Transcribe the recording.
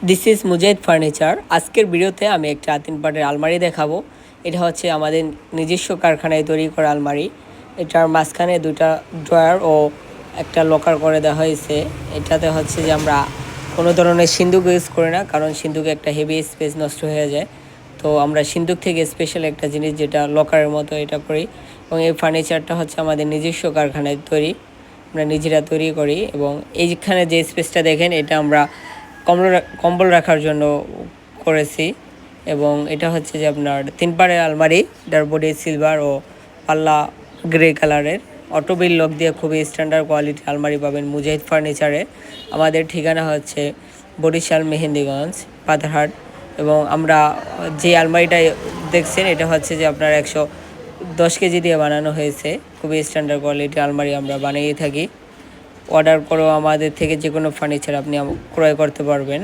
This is Mujahid furniture. আজকের ভিডিওতে আমি একটা 3 পার্টের আলমারি দেখাবো। এটা হচ্ছে আমাদের নিজস্ব কারখানায় তৈরি করা আলমারি। এটার মাঝখানে 2টা ড্রয়ার ও একটা লকার করে দেওয়া হয়েছে। এটাতে হচ্ছে যে আমরা কোনো ধরনের সিন্দুক ইউজ করি না, কারণ সিন্দুকে একটা হেভি স্পেস নষ্ট হয়ে যায়। তো আমরা সিন্দুক থেকে স্পেশাল একটা জিনিস যেটা লকারের মতো এটা করি। এবং এই ফার্নিচারটা হচ্ছে আমাদের নিজস্ব কারখানায় তৈরি, আমরা নিজেরা তৈরি করি। এবং এইখানে যে স্পেসটা দেখেন এটা আমরা কম্বল রাখার জন্য করেছি। এবং এটা হচ্ছে যে আপনার 3 পারের আলমারি, এটার বডি সিলভার ও পাল্লা গ্রে কালারের। অটোবিল লক দিয়ে খুবই স্ট্যান্ডার্ড কোয়ালিটি আলমারি পাবেন মুজাহিদ ফার্নিচারে। আমাদের ঠিকানা হচ্ছে বরিশাল মেহেন্দিগঞ্জ পাতারহাট। এবং আমরা যে আলমারিটা দেখছেন এটা হচ্ছে যে আপনার 110 কেজি দিয়ে বানানো হয়েছে। খুবই স্ট্যান্ডার্ড কোয়ালিটি আলমারি আমরা বানিয়ে থাকি। অর্ডার করেও আমাদের থেকে যে কোনো ফার্নিচার আপনি ক্রয় করতে পারবেন।